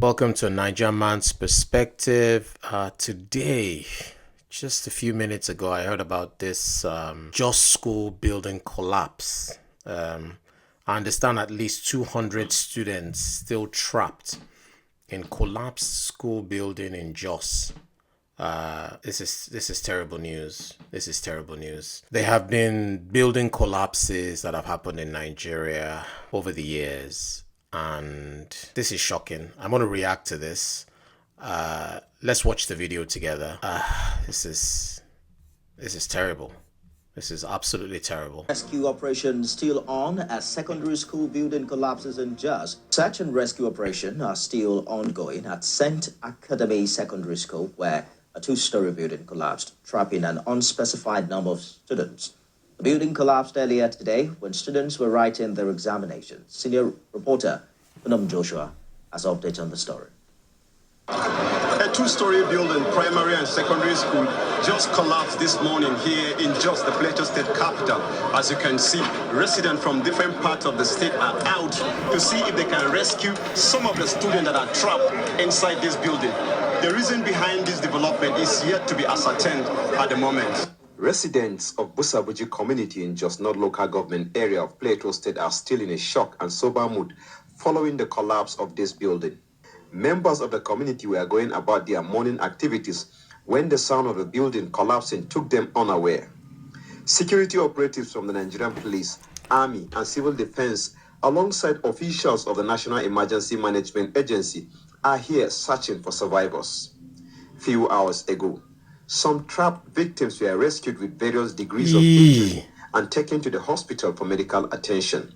Welcome to Niger Man's Perspective. Today, just a few minutes ago, I heard about this Jos school building collapse. I understand at least 200 students still trapped in collapsed school building in Jos. This is terrible news. This is terrible news. There have been building collapses that have happened in Nigeria over the years, and this is shocking. I'm going to react to this. Let's watch the video together. This is terrible. This is absolutely terrible. Rescue operation still on as secondary school building collapses in Jos. Search and rescue operation are still ongoing at St. Academy Secondary School, where a two-story building collapsed, trapping an unspecified number of students. The building collapsed earlier today when students were writing their examinations. Senior reporter Joshua has updates on the story. A two-story building, primary and secondary school, just collapsed this morning here in Jos, the Plateau state capital. As you can see, residents from different parts of the state are out to see if they can rescue some of the students that are trapped inside this building. The reason behind this development is yet to be ascertained at the moment. Residents of Busabuji community in Jos North local government area of Plateau state are still in a shock and sober mood following the collapse of this building. Members of the community were going about their morning activities when the sound of the building collapsing took them unaware. Security operatives from the Nigerian police, army and civil defense alongside officials of the National Emergency Management Agency are here searching for survivors. Few hours ago, some trapped victims were rescued with various degrees of injury and taken to the hospital for medical attention.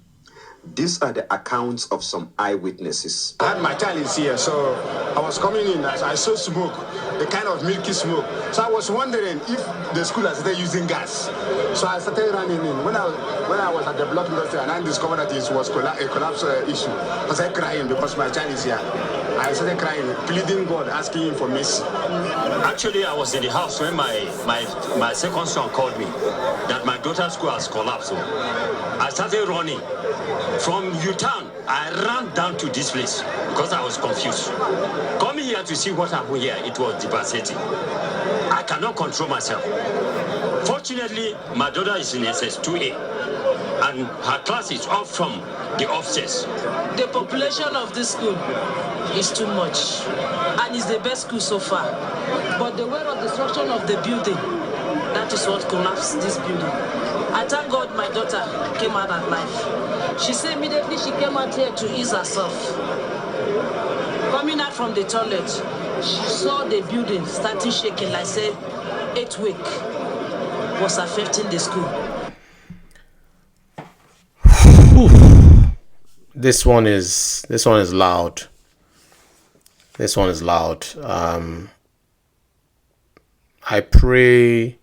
These are the accounts of some eyewitnesses. I had my child is here, so I was coming in. I saw smoke, a kind of milky smoke. So I was wondering if the school has started using gas. So I started running in. When I was at the block industry and I discovered that it was a collapse issue, I started crying because my child is here. I started crying, pleading God, asking him for mercy. Actually, I was in the house when my second son called me that my daughter's school has collapsed. I started running. From U-Town, I ran down to this place because I was confused. Coming here to see what happened here, it was devastating. I cannot control myself. Fortunately, my daughter is in SS2A, and her class is off from the upstairs. The population of this school is too much, and it's the best school so far. But the way of destruction of the building, that is what collapsed this building. I thank God my daughter came out alive. She said immediately she came out here to ease herself. Coming out from the toilet, she saw the building starting shaking, like say, 8 weeks was affecting the school. This one is loud. This one is loud. I pray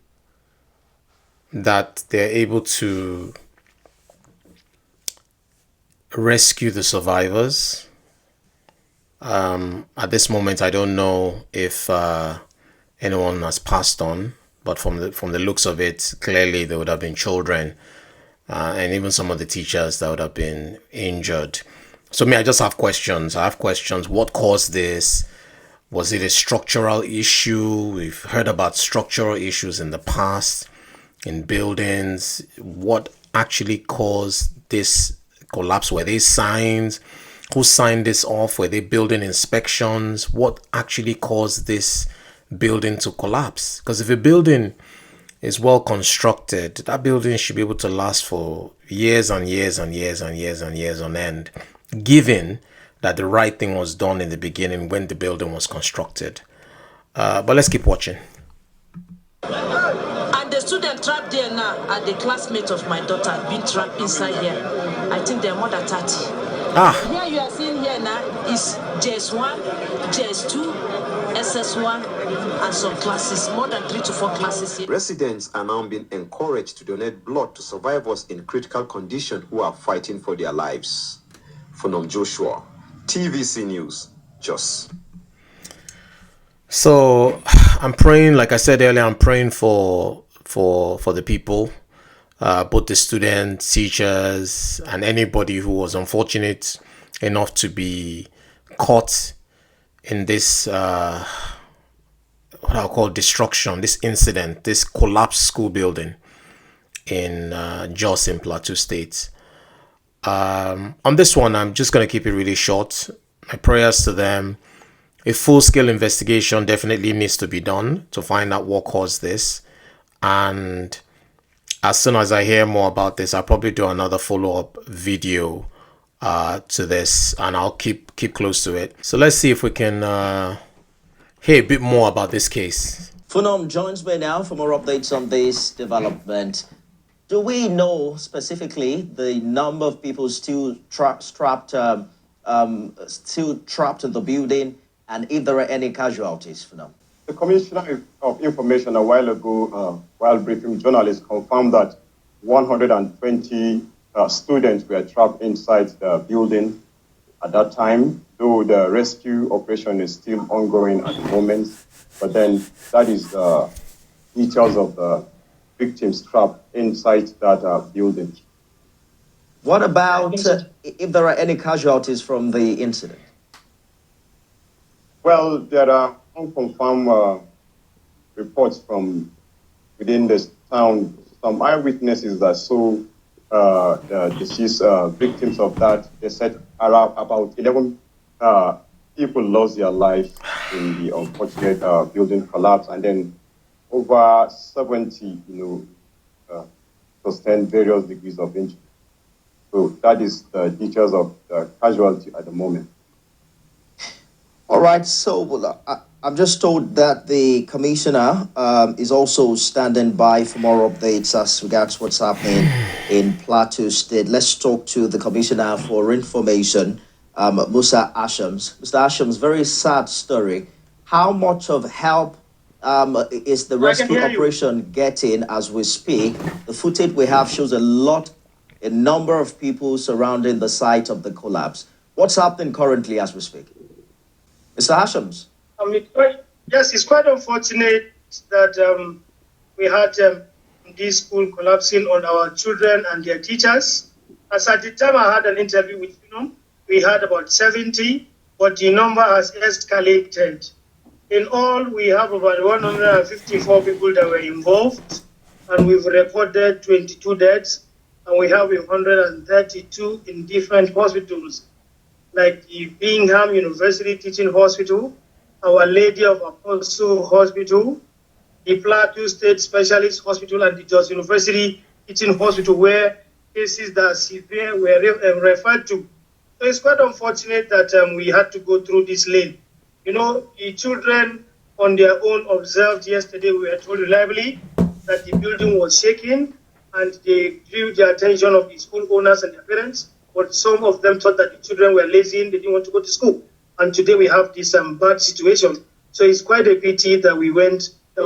that they're able to rescue the survivors. At this moment, I don't know if anyone has passed on, but from the looks of it, clearly there would have been children and even some of the teachers that would have been injured. So I just have questions. I have questions. What caused this? Was it a structural issue? We've heard about structural issues in the past in buildings. What actually caused this collapse? Were they signs? Who signed this off? Were they building inspections? What actually caused this building to collapse? Because if a building is well constructed, that building should be able to last for years and years and years and years and years on end, given that the right thing was done in the beginning when the building was constructed. But let's keep watching. And the student trapped there now are the classmates of my daughter being trapped inside here. I think they're more than 30. Here you are seeing here now is JS1, JS2, SS1, and some classes, more than 3 to 4 classes here. Residents are now being encouraged to donate blood to survivors in critical condition who are fighting for their lives. From Joshua, TVC News, Jos. So I'm praying, like I said earlier, I'm praying for the people, both the students, teachers, and anybody who was unfortunate enough to be caught in this what I'll call destruction, this incident, this collapsed school building in Jos in Plateau State. On this one, I'm just going to keep it really short. My prayers to them. A full-scale investigation definitely needs to be done to find out what caused this. And as soon as I hear more about this, I'll probably do another follow-up video to this, and I'll keep close to it. So let's see if we can hear a bit more about this case. Funom joins me now for more updates on this development. Do we know specifically the number of people still trapped in the building, and if there are any casualties for now? The Commissioner of Information a while ago, while briefing journalists, confirmed that 120 students were trapped inside the building at that time, though the rescue operation is still ongoing at the moment. But then that is the details of the victims trapped inside that building. What about if there are any casualties from the incident? Well, there are unconfirmed reports from within this town. Some eyewitnesses that saw the deceased victims of that. They said about 11 people lost their lives in the unfortunate building collapse, and then over 70, sustained various degrees of injury. So that is the details of the casualty at the moment. All right, so I'm just told that the commissioner is also standing by for more updates as regards what's happening in Plateau State. Let's talk to the commissioner for information, Musa Ashams. Mr. Ashams, very sad story. How much of help is the rescue operation getting as we speak? The footage we have shows a number of people surrounding the site of the collapse. What's happening currently as we speak? Mr. Ashams. Yes, it's quite unfortunate that we had this school collapsing on our children and their teachers. As at the time I had an interview with we had about 70, but the number has escalated. In all, we have about 154 people that were involved, and we've reported 22 deaths, and we have 132 in different hospitals, like the Bingham University Teaching Hospital, Our Lady of Apostle Hospital, the Plateau State Specialist Hospital, and the Jos University Teaching Hospital, where cases that are severe were referred to. So it's quite unfortunate that we had to go through this lane. The children on their own observed yesterday, we were told reliably that the building was shaking, and they drew the attention of the school owners and their parents. But some of them thought that the children were lazy and they didn't want to go to school. And today we have this bad situation. So it's quite a pity that we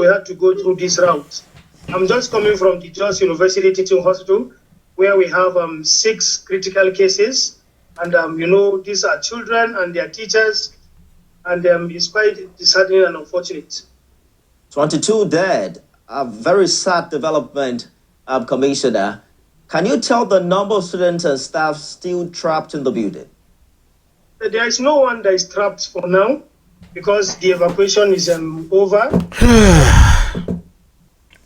had to go through this route. I'm just coming from the Jos University Teaching Hospital, where we have 6 critical cases. And, these are children and their teachers. And it's quite disheartening and unfortunate. 22 dead. A very sad development, Commissioner. Can you tell the number of students and staff still trapped in the building? There is no one that is trapped for now because the evacuation is over.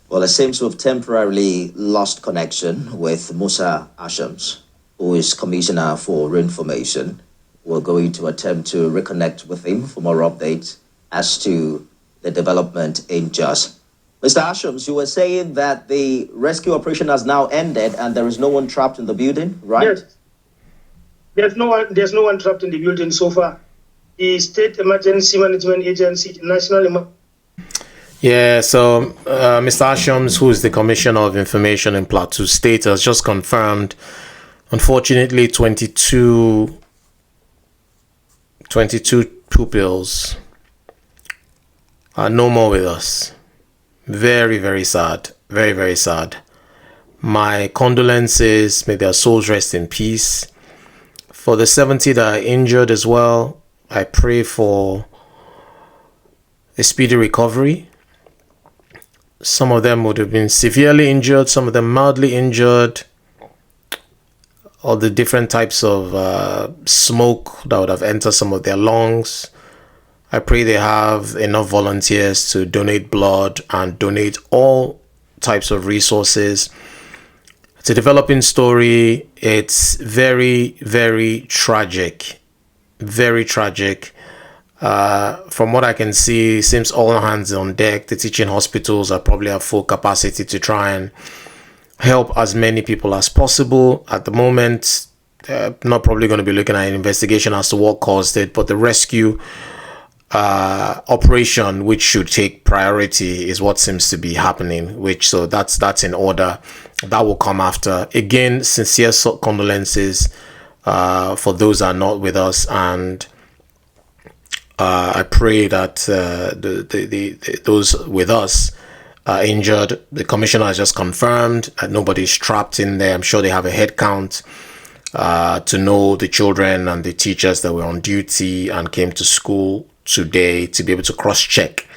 Well, it seems we've temporarily lost connection with Musa Ashams, who is Commissioner for Information. We're going to attempt to reconnect with him for more updates as to the development in Jos. Mr. Ashams, you were saying that the rescue operation has now ended and there is no one trapped in the building, right? Yes. There's no one trapped in the building so far. The State Emergency Management Agency, the National... Yeah, so Mr. Ashams, who is the Commissioner of Information in Plateau State, has just confirmed, unfortunately, 22 pupils are no more with us. Very, very sad. Very, very sad. My condolences. May their souls rest in peace. For the 70 that are injured as well, I pray for a speedy recovery. Some of them would have been severely injured, some of them mildly injured. All the different types of smoke that would have entered some of their lungs. I pray they have enough volunteers to donate blood and donate all types of resources. It's a developing story. It's very, very tragic. Very tragic. From what I can see, seems all hands on deck. The teaching hospitals are probably at full capacity to try and help as many people as possible. At the moment, not probably going to be looking at an investigation as to what caused it, but the rescue operation, which should take priority, is what seems to be happening. So that's in order. That will come after. Again, sincere condolences for those that are not with us, and I pray that those with us are injured. The commissioner has just confirmed that nobody's trapped in there. I'm sure they have a head count to know the children and the teachers that were on duty and came to school today, to be able to cross-check.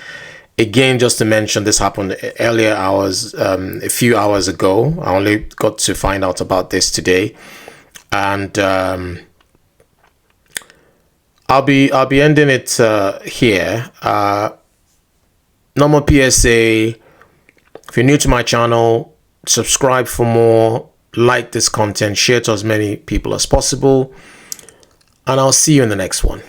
Again, just to mention, this happened earlier hours, a few hours ago. I only got to find out about this today, and I'll be ending it here. Normal PSA: if you're new to my channel, subscribe for more, like this content, share to as many people as possible, and I'll see you in the next one.